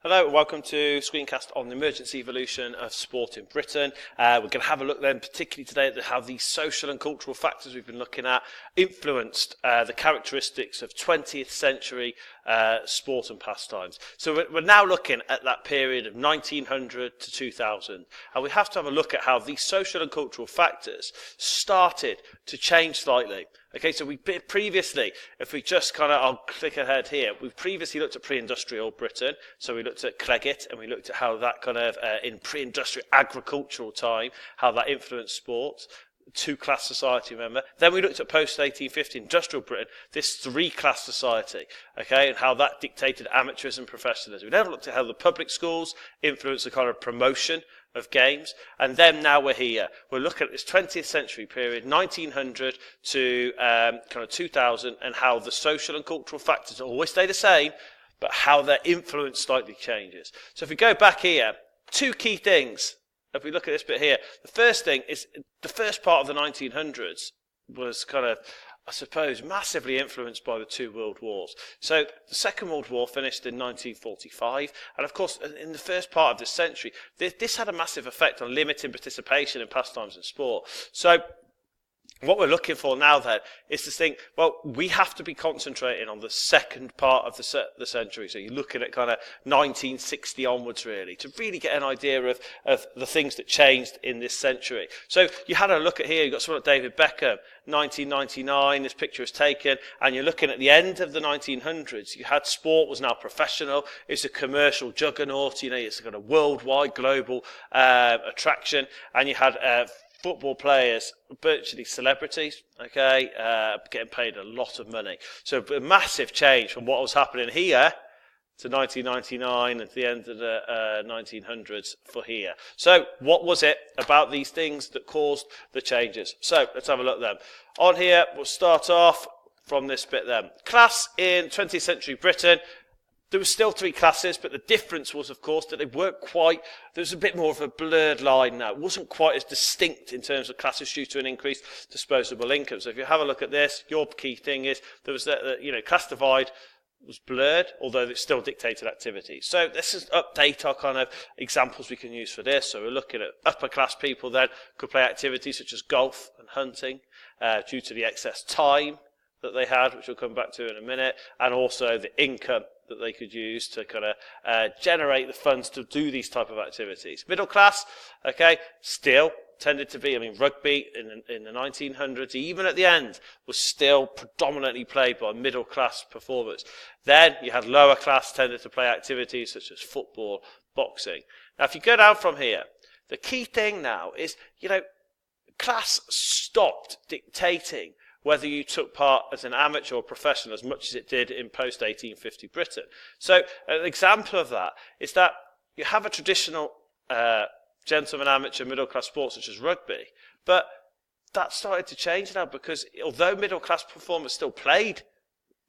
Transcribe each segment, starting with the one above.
Hello, welcome to Screencast on the emergency evolution of sport in Britain. We're going to have a look then, particularly today, at how these social and cultural factors we've been looking at influenced the characteristics of 20th century sport and pastimes. So we're now looking at that period of 1900 to 2000, and we have to have a look at how these social and cultural factors started to change slightly. Okay, so we previously, if we just I'll click ahead here, we've previously looked at pre-industrial Britain, so we looked at Cleggett, and we looked at how that in pre-industrial agricultural time, how that influenced sports, two-class society, remember? Then we looked at post-1850 industrial Britain, this three-class society, okay, and how that dictated amateurism and professionalism. We then looked at how the public schools influenced the kind of promotion of games, and then now we're here. We're looking at this 20th century period, 1900 to 2000, and how the social and cultural factors always stay the same, but how their influence slightly changes. So if we go back here, two key things. If we look at this bit here, the first thing is the first part of the 1900s was I suppose, massively influenced by the two world wars. So the Second World War finished in 1945, and of course, in the first part of this century, this had a massive effect on limiting participation in pastimes and sport. So what we're looking for now then is to think, well, we have to be concentrating on the second part of the century. So you're looking at 1960 onwards really, to really get an idea of the things that changed in this century. So you had a look at here, you've got someone like David Beckham, 1999, this picture is taken, and you're looking at the end of the 1900s. You had sport was now professional, it's a commercial juggernaut, it's a kind of worldwide, global attraction, and you had football players, virtually celebrities, okay, getting paid a lot of money. So a massive change from what was happening here to 1999 and to the end of the 1900s for here. So what was it about these things that caused the changes? So let's have a look then. On here, we'll start off from this bit then. Class in 20th century Britain. There were still three classes, but the difference was, of course, that they weren't quite, there was a bit more of a blurred line now. It wasn't quite as distinct in terms of classes due to an increased disposable income. So if you have a look at this, your key thing is there was class divide was blurred, although it still dictated activities. So this is update our examples we can use for this. So we're looking at upper class people then could play activities such as golf and hunting due to the excess time that they had, which we'll come back to in a minute, and also the income that they could use to generate the funds to do these type of activities. Middle class, okay, still tended to be, rugby in the 1900s, even at the end, was still predominantly played by middle class performers. Then you had lower class tended to play activities such as football, boxing. Now if you go down from here, the key thing now is, class stopped dictating whether you took part as an amateur or professional as much as it did in post-1850 Britain. So an example of that is that you have a traditional gentleman amateur middle-class sport such as rugby, but that started to change now because although middle-class performers still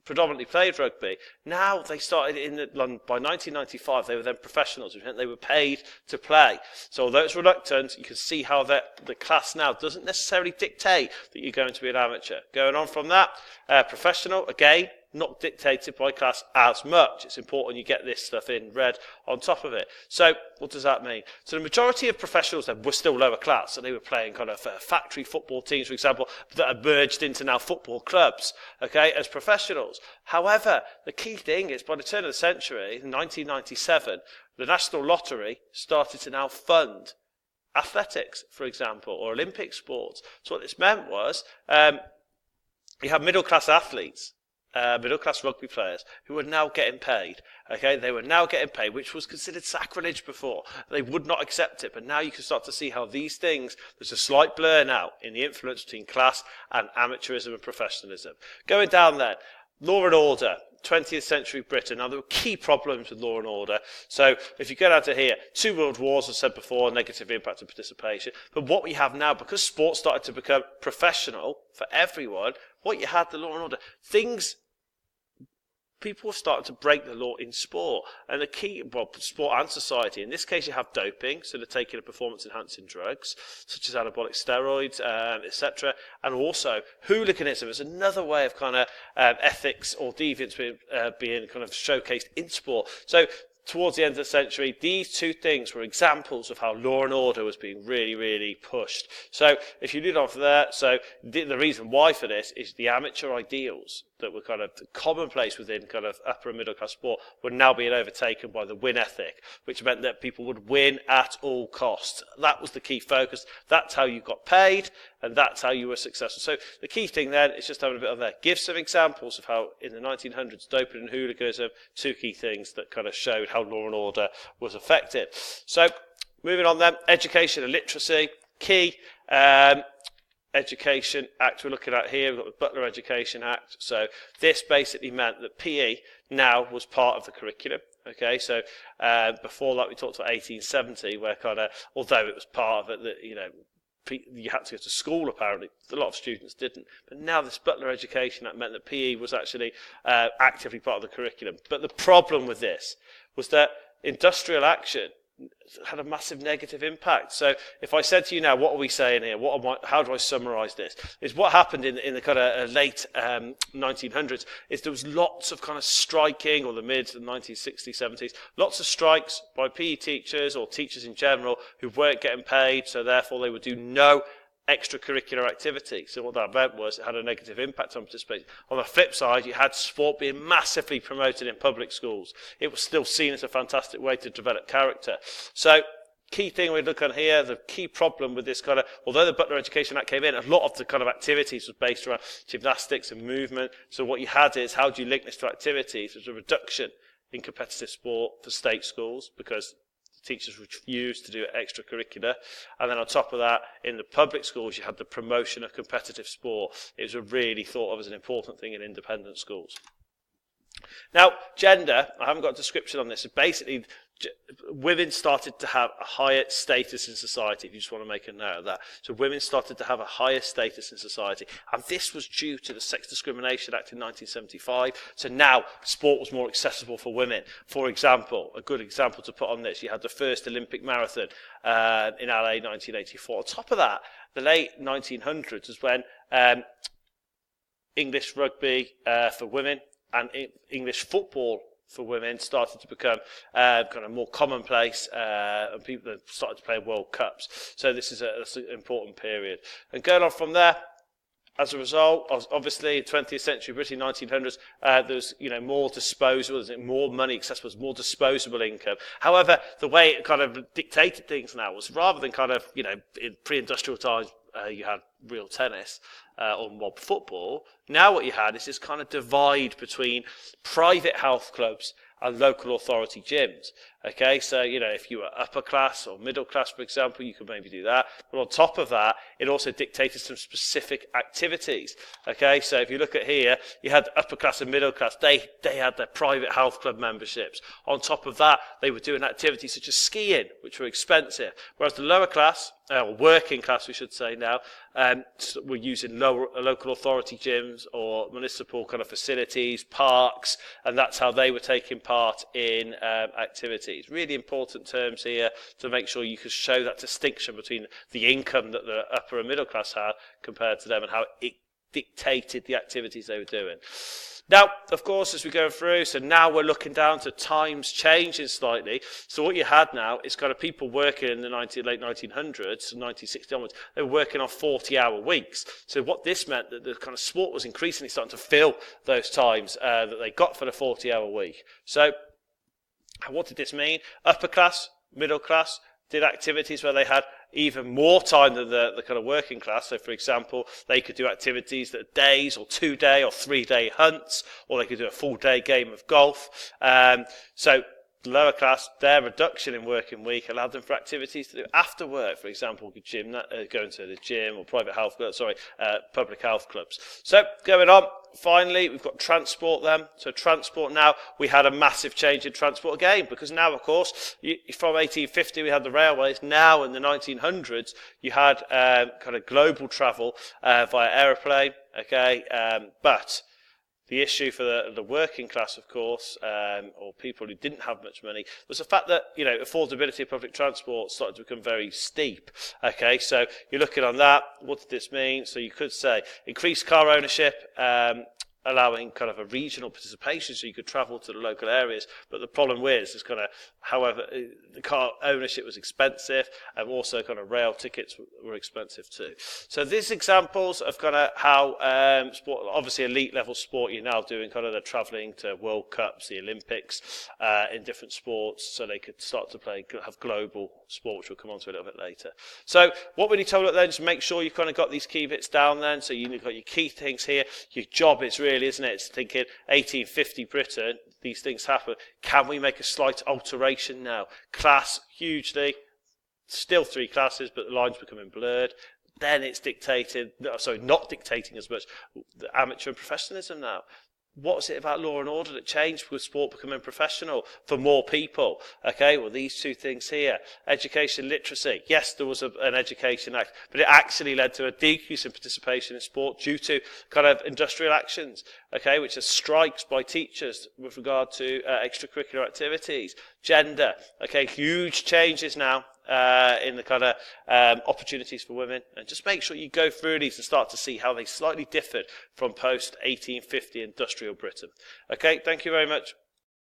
predominantly played rugby, now they started by 1995 they were then professionals, which meant they were paid to play. So although it's reluctant, you can see how the class now doesn't necessarily dictate that you're going to be an amateur. Going on from that, professional, again, not dictated by class as much. It's important you get this stuff in red on top of it. So what does that mean? So the majority of professionals then were still lower class, so they were playing factory football teams, for example, that have merged into now football clubs, okay, as professionals. However, the key thing is by the turn of the century, in 1997, the National Lottery started to now fund athletics, for example, or Olympic sports. So what this meant was you have middle class athletes, middle-class rugby players who were now getting paid. Okay, they were now getting paid, which was considered sacrilege before. They would not accept it, but now you can start to see how these things, there's a slight blur now in the influence between class and amateurism and professionalism. Going down there, law and order, 20th century Britain. Now, there were key problems with law and order. So if you go down to here, two world wars, as I said before, negative impact on participation. But what we have now, because sports started to become professional for everyone, what you had, the law and order, people have started to break the law in sport. And the key, sport and society, in this case you have doping, so they're taking performance-enhancing drugs, such as anabolic steroids, etc. And also hooliganism is another way of ethics or deviance being showcased in sport. So towards the end of the century, these two things were examples of how law and order was being really, really pushed. So if you lead on from there, so the reason why for this is the amateur ideals that were kind of commonplace within kind of upper and middle class sport were now being overtaken by the win ethic, which meant that people would win at all costs. That was the key focus. That's how you got paid, and that's how you were successful. So the key thing then is just having a bit on there. Give some examples of how in the 1900s, doping and hooliganism, two key things that kind of showed how law and order was affected. So moving on then, education and literacy, key. Education Act we're looking at here, we've got the Butler Education Act. So this basically meant that PE now was part of the curriculum. Okay, so before that we talked about 1870, where kind of, although it was part of it, that you had to go to school apparently, a lot of students didn't. But now this Butler Education Act meant that PE was actually actively part of the curriculum. But the problem with this was that industrial action had a massive negative impact. So if I said to you now, what are we saying here? How do I summarise this? Is what happened in the kind of late 1900s is there was lots of kind of striking, or the mid 1960s, 70s, lots of strikes by PE teachers or teachers in general who weren't getting paid, so therefore they would do no extracurricular activity. So what that meant was it had a negative impact on participation. On the flip side, you had sport being massively promoted in public schools. It was still seen as a fantastic way to develop character. So key thing we look at here, the key problem with this kind of, although the Butler Education Act came in, a lot of the kind of activities was based around gymnastics and movement. So what you had is, how do you link this to activities? There's a reduction in competitive sport for state schools because teachers refused to do extracurricular, and then on top of that, in the public schools you had the promotion of competitive sport. It was really thought of as an important thing in independent schools. Now, gender, I haven't got a description on this, so basically women started to have a higher status in society, if you just want to make a note of that. So women started to have a higher status in society, and this was due to the Sex Discrimination Act in 1975. So now sport was more accessible for women. For example, a good example to put on this, you had the first Olympic marathon in LA 1984. On top of that, the late 1900s is when English rugby for women and English football for women started to become kind of more commonplace, and people started to play World Cups. So this is an important period. And going on from there, as a result, obviously, 20th century Britain, 1900s, there was more disposable, more money accessible, more disposable income. However, the way it kind of dictated things now was, rather than kind of in pre-industrial times, you had real tennis or mob football. Now what you had is this kind of divide between private health clubs and local authority gyms. Okay, so if you were upper class or middle class, for example, you could maybe do that. But on top of that, it also dictated some specific activities. Okay, so if you look at here, you had upper class and middle class. They had their private health club memberships. On top of that, they were doing activities such as skiing, which were expensive. Whereas the lower class, or working class, we should say now, were using local authority gyms or municipal kind of facilities, parks, and that's how they were taking part in activities. Really important terms here to make sure you can show that distinction between the income that the upper and middle class had compared to them, and how it dictated the activities they were doing. Now, of course, as we go through, so now we're looking down to times changing slightly. So what you had now is kind of people working in the late 1900s, 1960 onwards, they were working on 40-hour weeks. So what this meant, that the kind of sport was increasingly starting to fill those times that they got for the 40-hour week. So what did this mean? Upper class, middle class did activities where they had even more time than the kind of working class. So, for example, they could do activities that are days or 2-day or 3-day hunts, or they could do a full-day game of golf. So the lower class, their reduction in working week allowed them for activities to do after work, for example, going to the gym or public health clubs. So going on, finally, we've got transport then. So transport now, we had a massive change in transport again, because now, of course, from 1850 we had the railways. Now in the 1900s, you had kind of global travel via aeroplane. Okay, but the issue for the working class, of course, or people who didn't have much money, was the fact that, affordability of public transport started to become very steep. Okay, so you're looking on that. What did this mean? So you could say increased car ownership allowing kind of a regional participation, so you could travel to the local areas. But the problem is kind of, however, the car ownership was expensive, and also kind of rail tickets were expensive too. So these examples of kind of how sport, obviously elite level sport, you're now doing kind of the travelling to World Cups, the Olympics in different sports, so they could start to have global sport, which we'll come on to a little bit later. So what we need to look at then is make sure you've kind of got these key bits down then. So you've got your key things here. Your job is really, isn't it? It's thinking 1850 Britain, these things happen. Can we make a slight alteration now? Class, hugely. Still 3 classes, but the line's becoming blurred. Then it's dictated, sorry, not dictating as much, the amateur and professionalism now. What's it about law and order that changed with sport becoming professional for more people? Okay, well, these 2 things here. Education, literacy. Yes, there was an Education Act, but it actually led to a decrease in participation in sport due to kind of industrial actions, okay, which are strikes by teachers with regard to extracurricular activities. Gender, okay, huge changes now in the kind of opportunities for women, and just make sure you go through these and start to see how they slightly differed from post-1850 industrial Britain. Okay, thank you very much.